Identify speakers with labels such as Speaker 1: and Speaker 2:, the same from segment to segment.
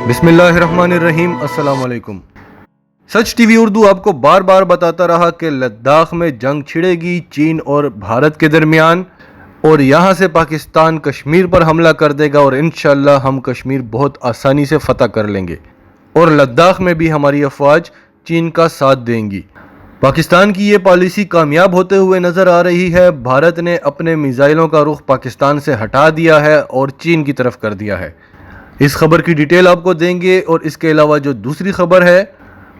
Speaker 1: बिस्मिल्लाहिर्रहमानिर्रहीम, अस्सलाम वालेकुम। सच टीवी उर्दू आपको बार बार बताता रहा कि लद्दाख में जंग छिड़ेगी चीन और भारत के दरमियान, और यहाँ से पाकिस्तान कश्मीर पर हमला कर देगा और इंशाअल्लाह हम कश्मीर बहुत आसानी से फ़तह कर लेंगे और लद्दाख में भी हमारी अफवाज चीन का साथ देंगी। पाकिस्तान की ये पॉलिसी कामयाब होते हुए नज़र आ रही है। भारत ने अपने मिसाइलों का रुख पाकिस्तान से हटा दिया है और चीन की तरफ कर दिया है। इस खबर की डिटेल आपको देंगे, और इसके अलावा जो दूसरी खबर है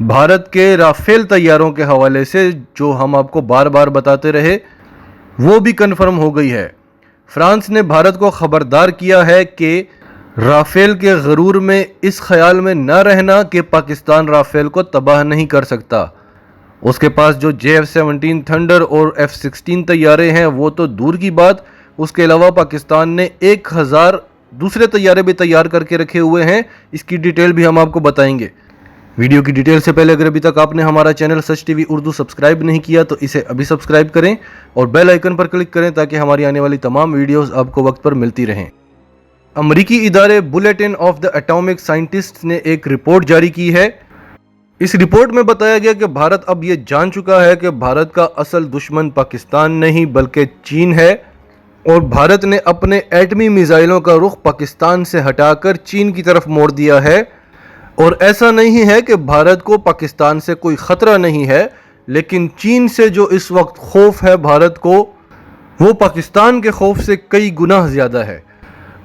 Speaker 1: भारत के राफेल तैयारों के हवाले से, जो हम आपको बार बार बताते रहे, वो भी कन्फर्म हो गई है। फ्रांस ने भारत को खबरदार किया है कि राफेल के गरूर में इस ख्याल में न रहना कि पाकिस्तान राफेल को तबाह नहीं कर सकता। उसके पास जो JF-17 थंडर और F-16 तैयारे हैं वो तो दूर की बात, उसके अलावा पाकिस्तान ने 1000 दूसरे तैयारे भी तैयार करके रखे हुए हैं। इसकी डिटेल भी हम आपको बताएंगे। वीडियो की डिटेल से पहले अगर अभी तक आपने हमारा चैनल सच टीवी उर्दू सब्सक्राइब नहीं किया तो इसे अभी सब्सक्राइब करें और बेल आइकन पर क्लिक करें ताकि हमारी आने वाली तमाम वीडियोस आपको वक्त पर मिलती रहें। अमरीकी इदारे bulletin of the atomic scientists ने एक रिपोर्ट जारी की है। इस रिपोर्ट में बताया गया कि भारत अब ये जान चुका है कि भारत का असल दुश्मन पाकिस्तान नहीं बल्कि चीन है, और भारत ने अपने एटमी मिसाइलों का रुख पाकिस्तान से हटाकर चीन की तरफ मोड़ दिया है। और ऐसा नहीं है कि भारत को पाकिस्तान से कोई ख़तरा नहीं है, लेकिन चीन से जो इस वक्त खौफ है भारत को, वो पाकिस्तान के खौफ से कई गुना ज़्यादा है।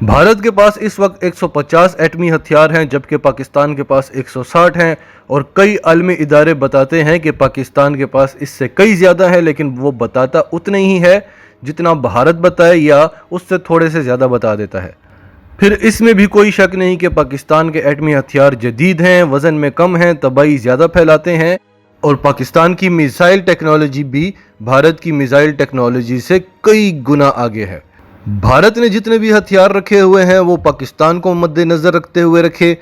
Speaker 1: भारत के पास इस वक्त 150 एटमी हथियार हैं जबकि पाकिस्तान के पास 160 हैं, और कई आलमी इदारे बताते हैं कि पाकिस्तान के पास इससे कई ज़्यादा है, लेकिन वो बताता उतना ही है जितना भारत बताए या उससे थोड़े से ज़्यादा बता देता है। फिर इसमें भी कोई शक नहीं कि पाकिस्तान के एटमी हथियार जदीद हैं, वज़न में कम हैं, तबाही ज़्यादा फैलाते हैं, और पाकिस्तान की मिसाइल टेक्नोलॉजी भी भारत की मिसाइल टेक्नोलॉजी से कई गुना आगे है। भारत ने जितने भी हथियार रखे हुए हैं वो पाकिस्तान को मद्देनज़र रखते हुए रखे।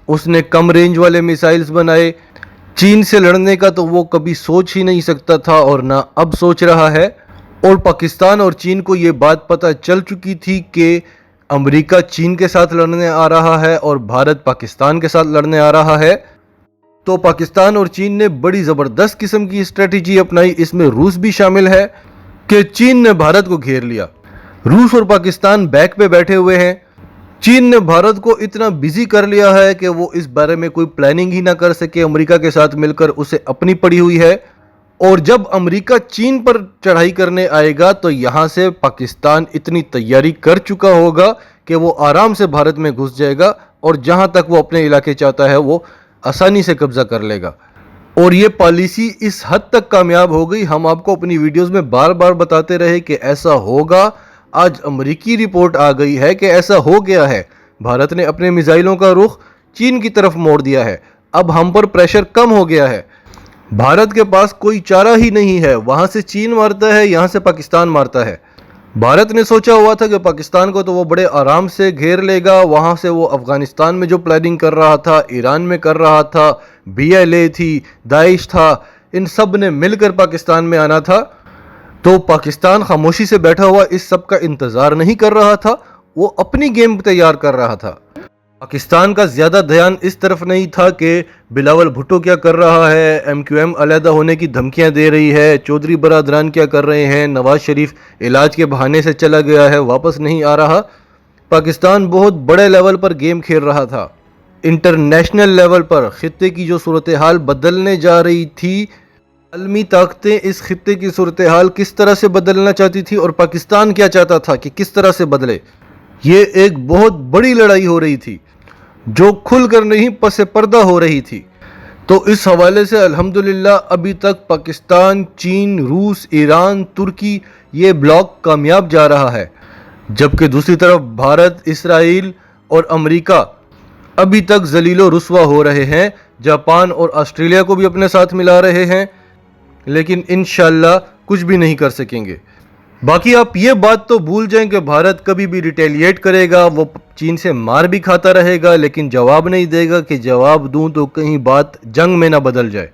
Speaker 1: उसने कम रेंज वाले मिसाइल्स बनाए। चीन से लड़ने का तो वो कभी सोच ही नहीं सकता था और ना अब सोच रहा है, और पाकिस्तान और चीन को ये बात पता चल चुकी थी कि अमेरिका चीन के साथ लड़ने आ रहा है और भारत पाकिस्तान के साथ लड़ने आ रहा है। तो पाकिस्तान और चीन ने बड़ी ज़बरदस्त किस्म की स्ट्रेटजी अपनाई, इसमें रूस भी शामिल है, कि चीन ने भारत को घेर लिया। रूस और पाकिस्तान बैक पे बैठे हुए हैं। चीन ने भारत को इतना बिजी कर लिया है कि वो इस बारे में कोई प्लानिंग ही ना कर सके, अमेरिका के साथ मिलकर उसे अपनी पड़ी हुई है। और जब अमेरिका चीन पर चढ़ाई करने आएगा तो यहाँ से पाकिस्तान इतनी तैयारी कर चुका होगा कि वो आराम से भारत में घुस जाएगा और जहाँ तक वो अपने इलाके चाहता है वो आसानी से कब्जा कर लेगा। और ये पॉलिसी इस हद तक कामयाब हो गई, हम आपको अपनी वीडियोस में बार बार बताते रहे कि ऐसा होगा। आज अमेरिकी रिपोर्ट आ गई है कि ऐसा हो गया है। भारत ने अपने मिसाइलों का रुख चीन की तरफ मोड़ दिया है। अब हम पर प्रेशर कम हो गया है। भारत के पास कोई चारा ही नहीं है, वहां से चीन मारता है, यहां से पाकिस्तान मारता है। भारत ने सोचा हुआ था कि पाकिस्तान को तो वो बड़े आराम से घेर लेगा, वहां से वो अफगानिस्तान में जो प्लानिंग कर रहा था, ईरान में कर रहा था, BLA थी, दाइश था, इन सब ने मिलकर पाकिस्तान में आना था। तो पाकिस्तान खामोशी से बैठा हुआ इस सब का इंतज़ार नहीं कर रहा था, वो अपनी गेम तैयार कर रहा था। पाकिस्तान का ज़्यादा ध्यान इस तरफ नहीं था कि बिलावल भुट्टो क्या कर रहा है, MQM अलहदा होने की धमकियां दे रही है, चौधरी बरादरान क्या कर रहे हैं, नवाज शरीफ इलाज के बहाने से चला गया है, वापस नहीं आ रहा। पाकिस्तान बहुत बड़े लेवल पर गेम खेल रहा था। इंटरनेशनल लेवल पर खित्ते की जो सूरत हाल बदलने जा रही थी, आलमी ताकतें इस खित्ते की सूरत हाल किस तरह से बदलना चाहती थी और पाकिस्तान क्या चाहता था कि किस तरह से बदले, ये एक बहुत बड़ी लड़ाई हो रही थी जो खुलकर नहीं पसे पर्दा हो रही थी। तो इस हवाले से अल्हम्दुलिल्लाह अभी तक पाकिस्तान, चीन, रूस, ईरान, तुर्की ये ब्लॉक कामयाब जा रहा है, जबकि दूसरी तरफ भारत, इसराइल और अमेरिका अभी तक जलीलो रुस्वा हो रहे हैं। जापान और ऑस्ट्रेलिया को भी अपने साथ मिला रहे हैं, लेकिन इंशाअल्लाह कुछ भी नहीं कर सकेंगे। बाकी आप ये बात तो भूल जाएं कि भारत कभी भी रिटेलिएट करेगा, वो चीन से मार भी खाता रहेगा, लेकिन जवाब नहीं देगा कि जवाब दूं तो कहीं बात जंग में ना बदल जाए।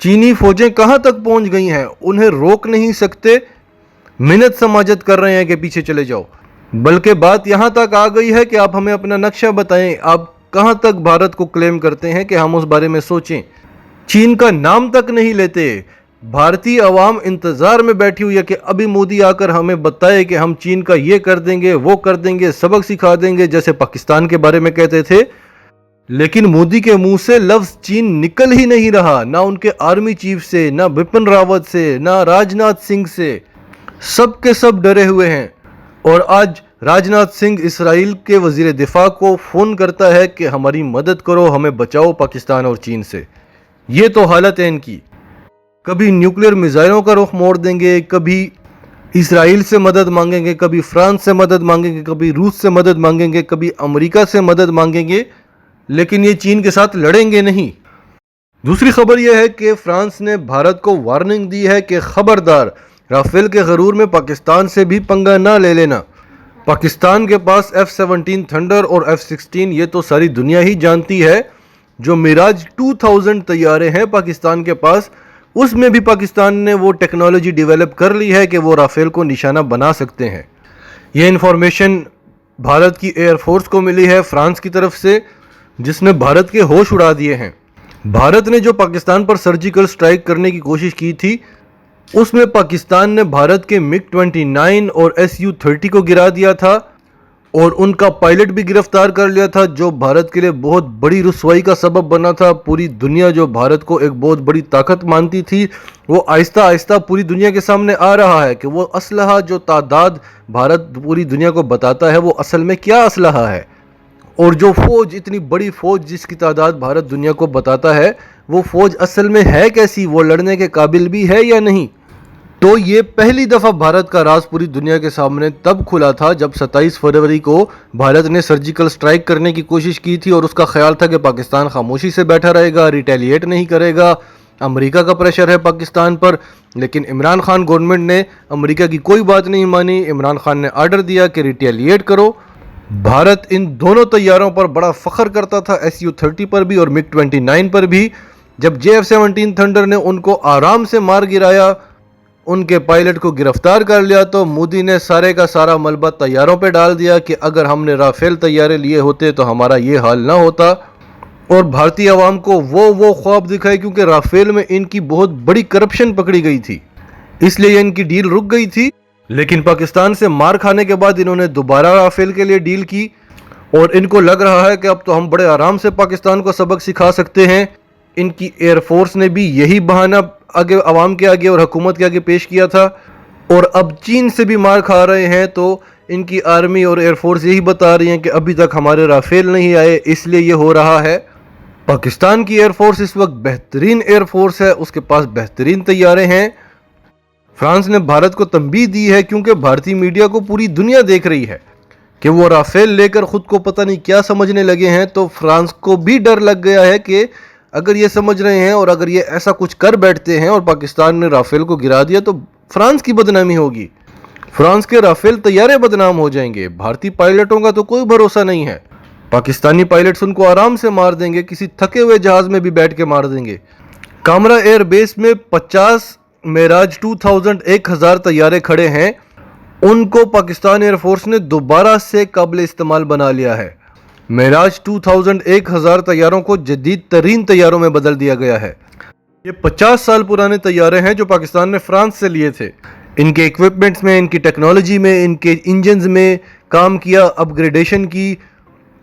Speaker 1: चीनी फौजें कहां तक पहुंच गई हैं, उन्हें रोक नहीं सकते, मिन्नत समाजत कर रहे हैं कि पीछे चले जाओ। बल्कि बात यहाँ तक आ गई है कि आप हमें अपना नक्शा बताएं, आप कहां तक भारत को क्लेम करते हैं कि हम उस बारे में सोचें। चीन का नाम तक नहीं लेते। भारतीय अवाम इंतजार में बैठी हुई है कि अभी मोदी आकर हमें बताए कि हम चीन का ये कर देंगे, वो कर देंगे, सबक सिखा देंगे, जैसे पाकिस्तान के बारे में कहते थे। लेकिन मोदी के मुंह से लफ्ज चीन निकल ही नहीं रहा, ना उनके आर्मी चीफ से, ना बिपिन रावत से, ना राजनाथ सिंह से। सब के सब डरे हुए हैं। और आज राजनाथ सिंह इसराइल के वजीर दिफा को फ़ोन करता है कि हमारी मदद करो, हमें बचाओ पाकिस्तान और चीन से। ये तो हालत है इनकी। कभी न्यूक्लियर मिसाइलों का रुख मोड़ देंगे, कभी इसराइल से मदद मांगेंगे, कभी फ्रांस से मदद मांगेंगे, कभी रूस से मदद मांगेंगे, कभी अमेरिका से मदद मांगेंगे, लेकिन ये चीन के साथ लड़ेंगे नहीं। दूसरी खबर यह है कि फ्रांस ने भारत को वार्निंग दी है कि खबरदार, राफेल के गरूर में पाकिस्तान से भी पंगा ना ले लेना। पाकिस्तान के पास F-17 थंडर और F-16 ये तो सारी दुनिया ही जानती है। जो मिराज 2000 तैयारे हैं पाकिस्तान के पास, उसमें भी पाकिस्तान ने वो टेक्नोलॉजी डेवलप कर ली है कि वो राफेल को निशाना बना सकते हैं। ये इन्फॉर्मेशन भारत की एयरफोर्स को मिली है फ्रांस की तरफ से, जिसने भारत के होश उड़ा दिए हैं। भारत ने जो पाकिस्तान पर सर्जिकल स्ट्राइक करने की कोशिश की थी, उसमें पाकिस्तान ने भारत के MiG-29 और Su-30 को गिरा दिया था और उनका पायलट भी गिरफ्तार कर लिया था, जो भारत के लिए बहुत बड़ी रुसवाई का सबब बना था। पूरी दुनिया जो भारत को एक बहुत बड़ी ताकत मानती थी, वो आहिस्ता आहिस्ता पूरी दुनिया के सामने आ रहा है कि वो असलहा जो तादाद भारत पूरी दुनिया को बताता है, वो असल में क्या असलहा है। और जो फौज, इतनी बड़ी फौज जिसकी तादाद भारत दुनिया को बताता है, वो फौज असल में है कैसी, वो लड़ने के काबिल भी है या नहीं। तो ये पहली दफ़ा भारत का राज पूरी दुनिया के सामने तब खुला था जब 27 फरवरी को भारत ने सर्जिकल स्ट्राइक करने की कोशिश की थी और उसका ख्याल था कि पाकिस्तान खामोशी से बैठा रहेगा, रिटेलिएट नहीं करेगा। अमेरिका का प्रेशर है पाकिस्तान पर, लेकिन इमरान खान गवर्नमेंट ने अमेरिका की कोई बात नहीं मानी। इमरान खान ने आर्डर दिया कि रिटेलिएट करो। भारत इन दोनों तैयारों पर बड़ा फख्र करता था, Su-30 पर भी और MiG-29 पर भी। जब F-17 थंडर ने उनको आराम से मार गिराया, उनके पायलट को गिरफ्तार कर लिया, तो मोदी ने सारे का सारा मलबा तैयारों पे डाल दिया कि अगर हमने राफेल तैयारे लिए होते तो हमारा ये हाल ना होता। और भारतीय आवाम को वो ख्वाब दिखाए, क्योंकि राफेल में इनकी बहुत बड़ी करप्शन पकड़ी गई थी, इसलिए इनकी डील रुक गई थी। लेकिन पाकिस्तान से मार खाने के बाद इन्होंने दोबारा राफेल के लिए डील की और इनको लग रहा है कि अब तो हम बड़े आराम से पाकिस्तान को सबक सिखा सकते हैं। इनकी एयरफोर्स ने भी यही बहाना आगे अवाम के आगे और हुकूमत के आगे पेश किया था। और अब चीन से भी मार खा रहे हैं, तो इनकी आर्मी और एयरफोर्स यही बता रही हैं कि अभी तक हमारे राफेल नहीं आए, इसलिए ये हो रहा है। पाकिस्तान की एयरफोर्स इस वक्त बेहतरीन एयरफोर्स है, उसके पास बेहतरीन तैयारे हैं। फ्रांस ने भारत को तंबीह दी है, क्योंकि भारतीय मीडिया को पूरी दुनिया देख रही है कि वो राफेल लेकर खुद को पता नहीं क्या समझने लगे हैं। तो फ्रांस को भी डर लग गया है कि अगर ये समझ रहे हैं और अगर ये ऐसा कुछ कर बैठते हैं और पाकिस्तान ने राफेल को गिरा दिया, तो फ्रांस की बदनामी होगी, फ्रांस के राफेल तैयारे बदनाम हो जाएंगे। भारतीय पायलटों का तो कोई भरोसा नहीं है। पाकिस्तानी पायलट्स उनको आराम से मार देंगे, किसी थके हुए जहाज में भी बैठ के मार देंगे। कामरा एयर बेस में 50 मिराज 2000 1000 तैयारे खड़े हैं, उनको पाकिस्तान एयरफोर्स ने दोबारा से काबिल इस्तेमाल बना लिया है। मिराज 2000 1000 तैयारों को जदीद तरीन तैयारों में बदल दिया गया है। ये 50 साल पुराने तैयारे हैं जो पाकिस्तान ने फ्रांस से लिए थे। इनके इक्विपमेंट्स में, इनकी टेक्नोलॉजी में, इनके इंजन्स में काम किया, अपग्रेडेशन की,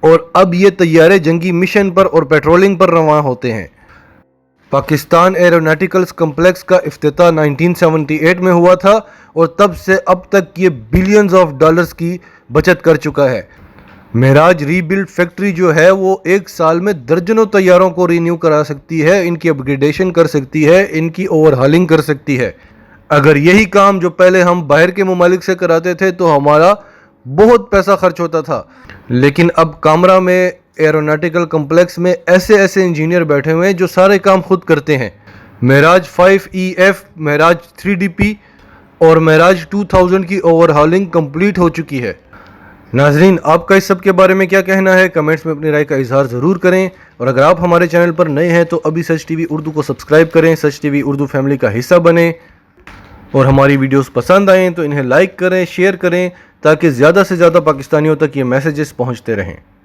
Speaker 1: और अब ये तैयारे जंगी मिशन पर और पेट्रोलिंग पर रवाना होते हैं। पाकिस्तान एरोनॉटिकल्स कम्प्लेक्स का इफ्तिताह 1978 में हुआ था और तब से अब तक ये बिलियंस ऑफ डॉलर्स की बचत कर चुका है। मिराज रीबिल्ड फैक्ट्री जो है वो एक साल में दर्जनों तैयारों को रीन्यू करा सकती है, इनकी अपग्रेडेशन कर सकती है, इनकी ओवरहॉलिंग कर सकती है। अगर यही काम जो पहले हम बाहर के ममालिक से कराते थे तो हमारा बहुत पैसा खर्च होता था, लेकिन अब कामरा में एरोनॉटिकल कम्प्लेक्स में ऐसे ऐसे इंजीनियर बैठे हुए हैं जो सारे काम खुद करते हैं। मिराज 5EF, मिराज 3DP और मिराज 2000 की ओवरहॉलिंग कंप्लीट हो चुकी है। नाजरीन, आपका इस सब के बारे में क्या कहना है? कमेंट्स में अपनी राय का इजहार ज़रूर करें। और अगर आप हमारे चैनल पर नए हैं तो अभी सच टीवी उर्दू को सब्सक्राइब करें, सच टीवी उर्दू फैमिली का हिस्सा बनें। और हमारी वीडियोस पसंद आएँ तो इन्हें लाइक करें, शेयर करें, ताकि ज़्यादा से ज़्यादा पाकिस्तानियों तक ये मैसेजेस पहुँचते रहें।